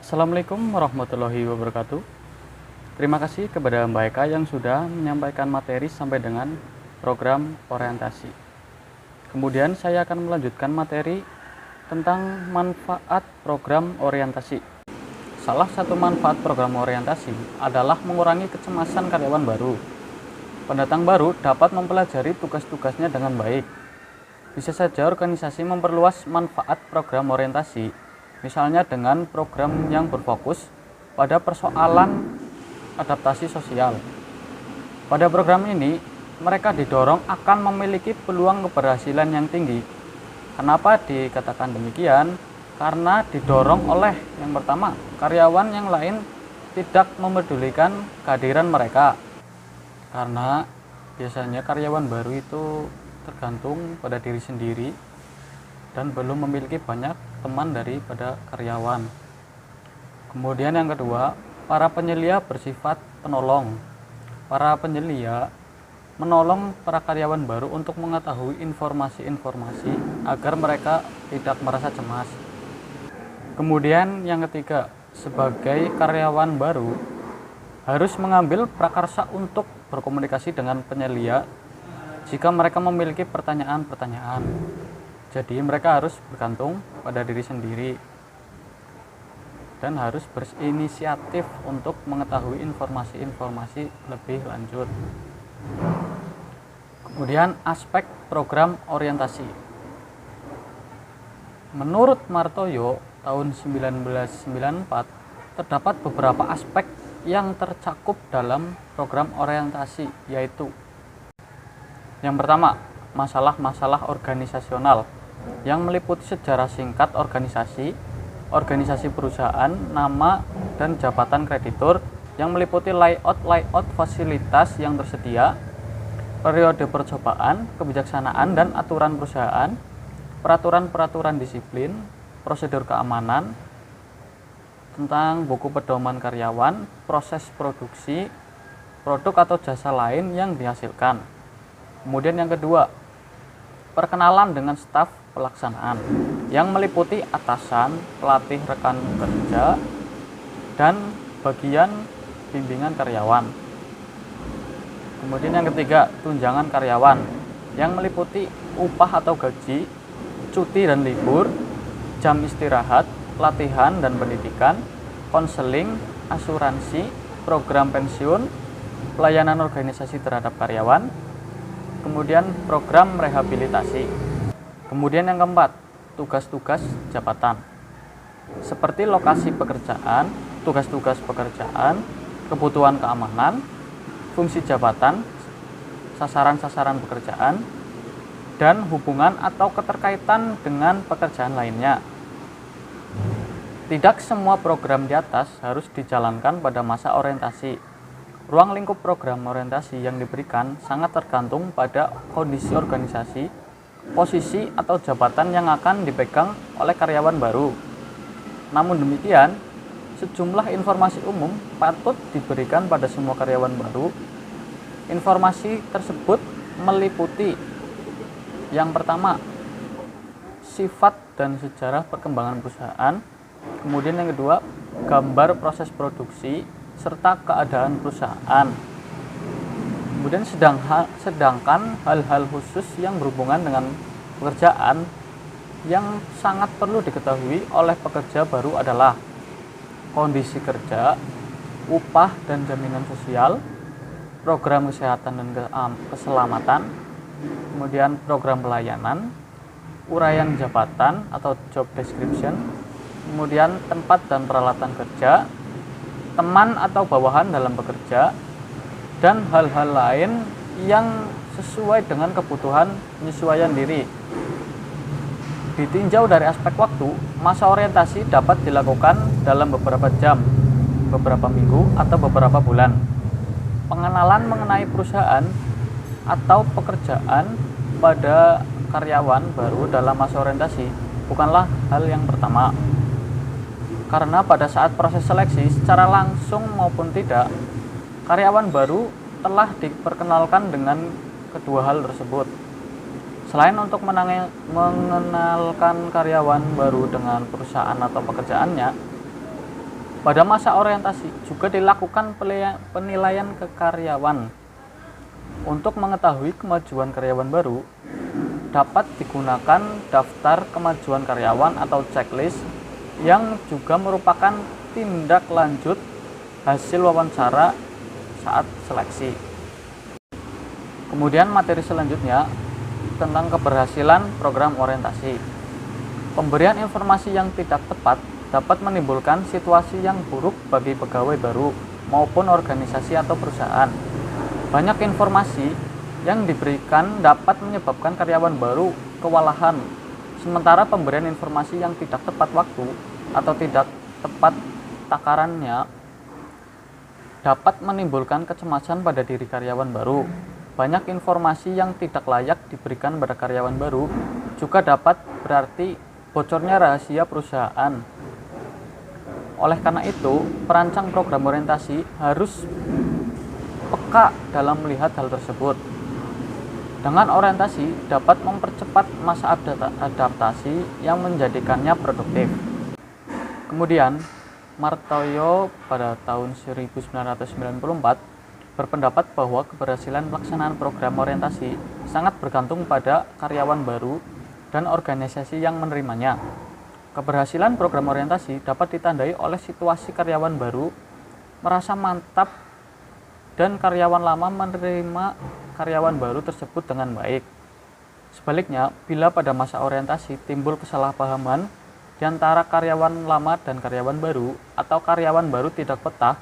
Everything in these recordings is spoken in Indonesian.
Assalamualaikum warahmatullahi wabarakatuh. Terima kasih kepada Mbak Eka yang sudah menyampaikan materi sampai dengan program orientasi. Kemudian saya akan melanjutkan materi tentang manfaat program orientasi. Salah satu manfaat program orientasi adalah mengurangi kecemasan karyawan baru. Pendatang baru dapat mempelajari tugas-tugasnya dengan baik. Bisa saja organisasi memperluas manfaat program orientasi, misalnya dengan program yang berfokus pada persoalan adaptasi sosial. Pada program ini, mereka didorong akan memiliki peluang keberhasilan yang tinggi. Kenapa dikatakan demikian? Karena didorong oleh yang pertama, karyawan yang lain tidak memedulikan kehadiran mereka. Karena biasanya karyawan baru itu tergantung pada diri sendiri dan belum memiliki banyak teman daripada karyawan. Kemudian yang kedua, para penyelia bersifat penolong. Para penyelia menolong para karyawan baru untuk mengetahui informasi-informasi agar mereka tidak merasa cemas. Kemudian yang ketiga, sebagai karyawan baru harus mengambil prakarsa untuk berkomunikasi dengan penyelia jika mereka memiliki pertanyaan-pertanyaan. Jadi mereka harus bergantung pada diri sendiri dan harus berinisiatif untuk mengetahui informasi-informasi lebih lanjut. Kemudian aspek program orientasi. Menurut Martoyo tahun 1994 terdapat beberapa aspek yang tercakup dalam program orientasi, yaitu yang pertama, masalah-masalah organisasional yang meliputi sejarah singkat organisasi, organisasi perusahaan, nama dan jabatan kreditur, yang meliputi layout fasilitas yang tersedia, periode percobaan, kebijaksanaan dan aturan perusahaan, peraturan-peraturan disiplin, prosedur keamanan, tentang buku pedoman karyawan, proses produksi, produk atau jasa lain yang dihasilkan. Kemudian yang kedua, perkenalan dengan staf pelaksanaan yang meliputi atasan, pelatih rekan kerja, dan bagian bimbingan karyawan. Kemudian yang ketiga, tunjangan karyawan yang meliputi upah atau gaji, cuti dan libur, jam istirahat, pelatihan dan pendidikan, konseling, asuransi, program pensiun, pelayanan organisasi terhadap karyawan, kemudian program rehabilitasi. Kemudian yang keempat, tugas-tugas jabatan seperti lokasi pekerjaan, tugas-tugas pekerjaan, kebutuhan keamanan, fungsi jabatan, sasaran-sasaran pekerjaan, dan hubungan atau keterkaitan dengan pekerjaan lainnya. Tidak semua program di atas harus dijalankan pada masa orientasi. Ruang lingkup program orientasi yang diberikan sangat tergantung pada kondisi organisasi, posisi atau jabatan yang akan dipegang oleh karyawan baru. Namun demikian, sejumlah informasi umum patut diberikan pada semua karyawan baru. Informasi tersebut meliputi yang pertama, sifat dan sejarah perkembangan perusahaan. Kemudian yang kedua, gambar proses produksi serta keadaan perusahaan. Kemudian sedangkan hal-hal khusus yang berhubungan dengan pekerjaan yang sangat perlu diketahui oleh pekerja baru adalah kondisi kerja, upah dan jaminan sosial, program kesehatan dan keselamatan, kemudian program pelayanan, uraian jabatan atau job description, kemudian tempat dan peralatan kerja, teman atau bawahan dalam bekerja, dan hal-hal lain yang sesuai dengan kebutuhan penyesuaian diri. Ditinjau dari aspek waktu, masa orientasi dapat dilakukan dalam beberapa jam, beberapa minggu, atau beberapa bulan. Pengenalan mengenai perusahaan atau pekerjaan pada karyawan baru dalam masa orientasi bukanlah hal yang pertama. Karena pada saat proses seleksi secara langsung maupun tidak, karyawan baru telah diperkenalkan dengan kedua hal tersebut. Selain untuk mengenalkan karyawan baru dengan perusahaan atau pekerjaannya, Pada masa orientasi juga dilakukan penilaian ke karyawan. Untuk mengetahui kemajuan karyawan baru, dapat digunakan daftar kemajuan karyawan atau checklist yang juga merupakan tindak lanjut hasil wawancara saat seleksi. Kemudian materi selanjutnya tentang keberhasilan program orientasi. Pemberian informasi yang tidak tepat dapat menimbulkan situasi yang buruk bagi pegawai baru maupun organisasi atau perusahaan. Banyak informasi yang diberikan dapat menyebabkan karyawan baru kewalahan, sementara pemberian informasi yang tidak tepat waktu atau tidak tepat takarannya dapat menimbulkan kecemasan pada diri karyawan baru. Banyak informasi yang tidak layak diberikan pada karyawan baru juga dapat berarti bocornya rahasia perusahaan. Oleh karena itu, perancang program orientasi harus peka dalam melihat hal tersebut. Dengan orientasi dapat mempercepat masa adaptasi yang menjadikannya produktif. Kemudian, Martoyo pada tahun 1994 berpendapat bahwa keberhasilan pelaksanaan program orientasi sangat bergantung pada karyawan baru dan organisasi yang menerimanya. Keberhasilan program orientasi dapat ditandai oleh situasi karyawan baru merasa mantap dan karyawan lama menerima karyawan baru tersebut dengan baik. Sebaliknya, bila pada masa orientasi timbul kesalahpahaman di antara karyawan lama dan karyawan baru atau karyawan baru tidak betah,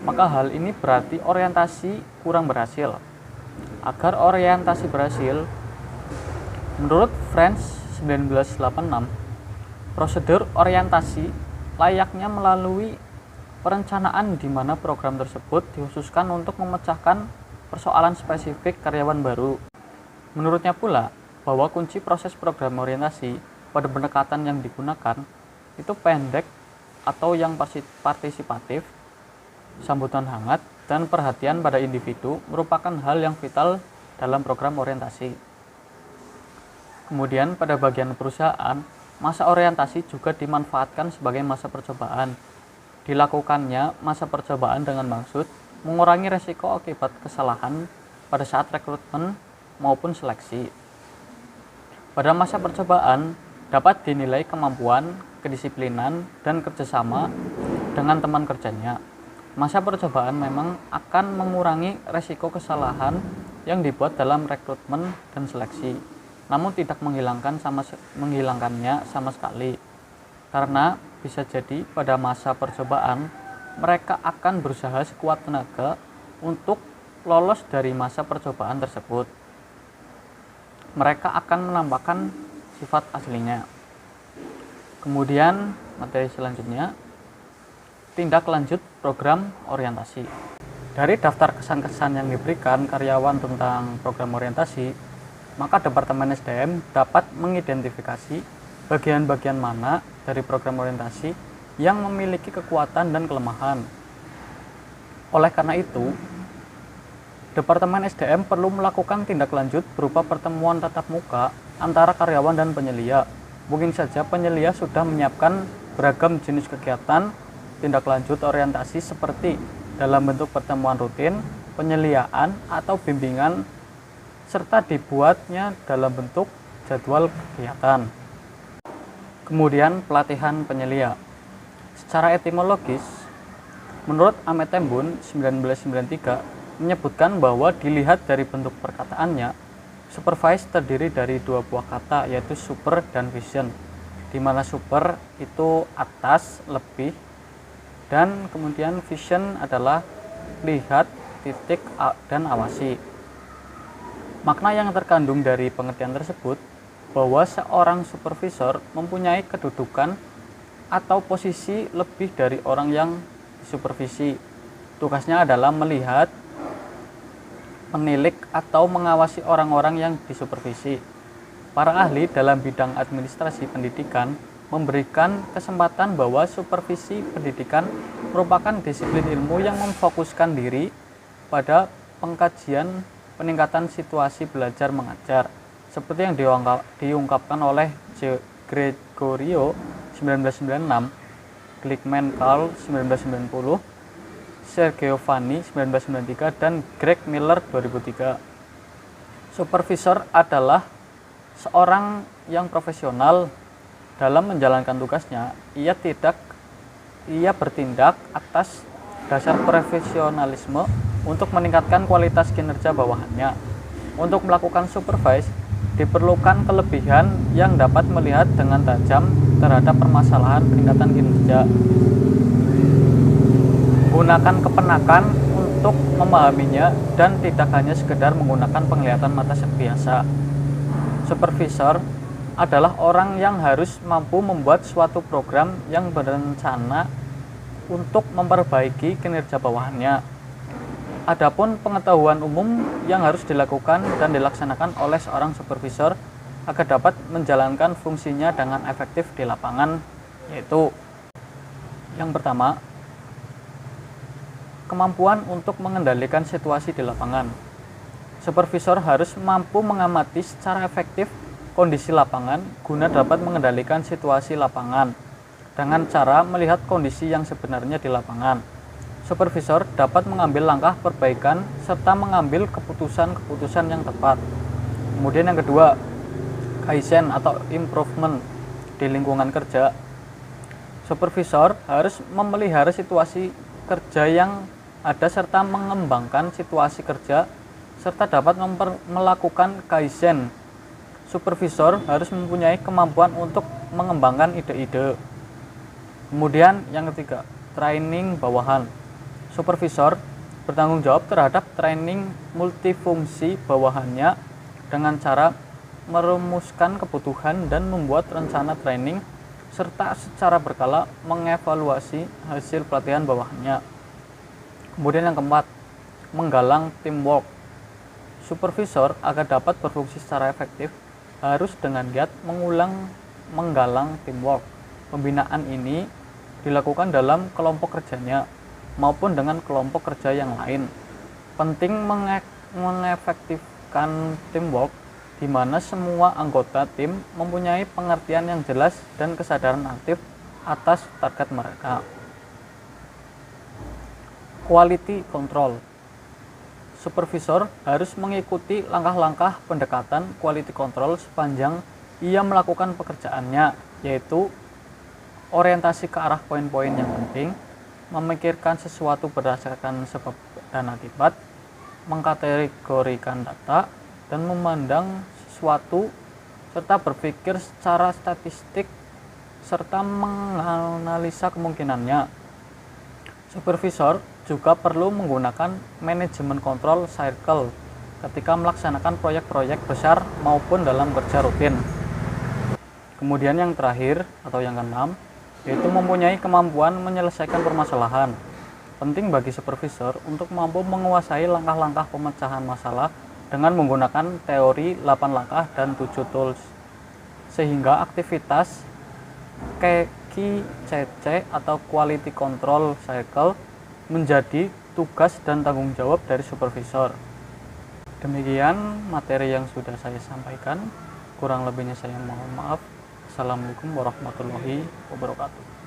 maka hal ini berarti orientasi kurang berhasil. Agar orientasi berhasil, menurut French 1986, prosedur orientasi layaknya melalui perencanaan di mana program tersebut dikhususkan untuk memecahkan persoalan spesifik karyawan baru. Menurutnya pula, bahwa kunci proses program orientasi pada pendekatan yang digunakan itu pendek atau yang partisipatif, sambutan hangat, dan perhatian pada individu merupakan hal yang vital dalam program orientasi. Kemudian pada bagian perusahaan, masa orientasi juga dimanfaatkan sebagai masa percobaan. Dilakukannya masa percobaan dengan maksud mengurangi resiko akibat kesalahan pada saat rekrutmen maupun seleksi. Pada masa percobaan dapat dinilai kemampuan, kedisiplinan, dan kerjasama dengan teman kerjanya. Masa percobaan memang akan mengurangi resiko kesalahan yang dibuat dalam rekrutmen dan seleksi, namun tidak menghilangkannya sama sekali. Karena bisa jadi pada masa percobaan mereka akan berusaha sekuat tenaga untuk lolos dari masa percobaan tersebut. Mereka akan menambahkan sifat aslinya. Kemudian materi selanjutnya, tindak lanjut program orientasi. Dari daftar kesan-kesan yang diberikan karyawan tentang program orientasi, maka Departemen SDM dapat mengidentifikasi bagian-bagian mana dari program orientasi yang memiliki kekuatan dan kelemahan. Oleh karena itu, Departemen SDM perlu melakukan tindak lanjut berupa pertemuan tatap muka antara karyawan dan penyelia. Mungkin saja penyelia sudah menyiapkan beragam jenis kegiatan tindak lanjut orientasi seperti dalam bentuk pertemuan rutin, penyeliaan, atau bimbingan, serta dibuatnya dalam bentuk jadwal kegiatan. Kemudian pelatihan penyelia. Secara etimologis, menurut Ahmed Tembun 1993 menyebutkan bahwa dilihat dari bentuk perkataannya, supervise terdiri dari dua buah kata yaitu super dan vision, di mana super itu atas, lebih, dan kemudian vision adalah lihat, titik, dan awasi. Makna yang terkandung dari pengertian tersebut bahwa seorang supervisor mempunyai kedudukan atau posisi lebih dari orang yang disupervisi. Tugasnya adalah melihat, menilik, atau mengawasi orang-orang yang disupervisi. Para ahli dalam bidang administrasi pendidikan memberikan kesempatan bahwa supervisi pendidikan merupakan disiplin ilmu yang memfokuskan diri pada pengkajian peningkatan situasi belajar mengajar, seperti yang diungkapkan oleh Gregorio 1996. Glickman Carl 1990, Sergio Vanni 1993, dan Greg Miller 2003. Supervisor adalah seorang yang profesional dalam menjalankan tugasnya. Ia bertindak atas dasar profesionalisme untuk meningkatkan kualitas kinerja bawahannya. Untuk melakukan supervise, diperlukan kelebihan yang dapat melihat dengan tajam terhadap permasalahan peningkatan kinerja. Gunakan kepenakan untuk memahaminya dan tidak hanya sekedar menggunakan penglihatan mata biasa. Supervisor adalah orang yang harus mampu membuat suatu program yang berencana untuk memperbaiki kinerja bawahannya. Adapun pengetahuan umum yang harus dilakukan dan dilaksanakan oleh seorang supervisor agar dapat menjalankan fungsinya dengan efektif di lapangan, yaitu yang pertama, kemampuan untuk mengendalikan situasi di lapangan. Supervisor harus mampu mengamati secara efektif kondisi lapangan guna dapat mengendalikan situasi lapangan dengan cara melihat kondisi yang sebenarnya di lapangan. Supervisor dapat mengambil langkah perbaikan serta mengambil keputusan-keputusan yang tepat. Kemudian yang kedua, kaizen atau improvement di lingkungan kerja. Supervisor harus memelihara situasi kerja yang ada serta mengembangkan situasi kerja serta dapat melakukan kaizen. Supervisor harus mempunyai kemampuan untuk mengembangkan ide-ide. Kemudian yang ketiga, training bawahan. Supervisor bertanggung jawab terhadap training multifungsi bawahannya dengan cara merumuskan kebutuhan dan membuat rencana training serta secara berkala mengevaluasi hasil pelatihan bawahannya. Kemudian yang keempat, menggalang teamwork. Supervisor agar dapat berfungsi secara efektif harus dengan giat menggalang teamwork. Pembinaan ini dilakukan dalam kelompok kerjanya maupun dengan kelompok kerja yang lain. Penting mengefektifkan teamwork di mana semua anggota tim mempunyai pengertian yang jelas dan kesadaran aktif atas target mereka. Quality control. Supervisor harus mengikuti langkah-langkah pendekatan quality control sepanjang ia melakukan pekerjaannya, yaitu orientasi ke arah poin-poin yang penting, memikirkan sesuatu berdasarkan sebab dan akibat, mengkategorikan data, dan memandang sesuatu, serta berpikir secara statistik, serta menganalisa kemungkinannya. Supervisor juga perlu menggunakan manajemen kontrol circle ketika melaksanakan proyek-proyek besar maupun dalam kerja rutin. Kemudian yang terakhir atau yang keenam, yaitu mempunyai kemampuan menyelesaikan permasalahan. Penting bagi supervisor untuk mampu menguasai langkah-langkah pemecahan masalah dengan menggunakan teori 8 langkah dan 7 tools, sehingga aktivitas QCC atau Quality Control Cycle menjadi tugas dan tanggung jawab dari supervisor. Demikian materi yang sudah saya sampaikan, kurang lebihnya saya mohon maaf. Assalamualaikum warahmatullahi wabarakatuh.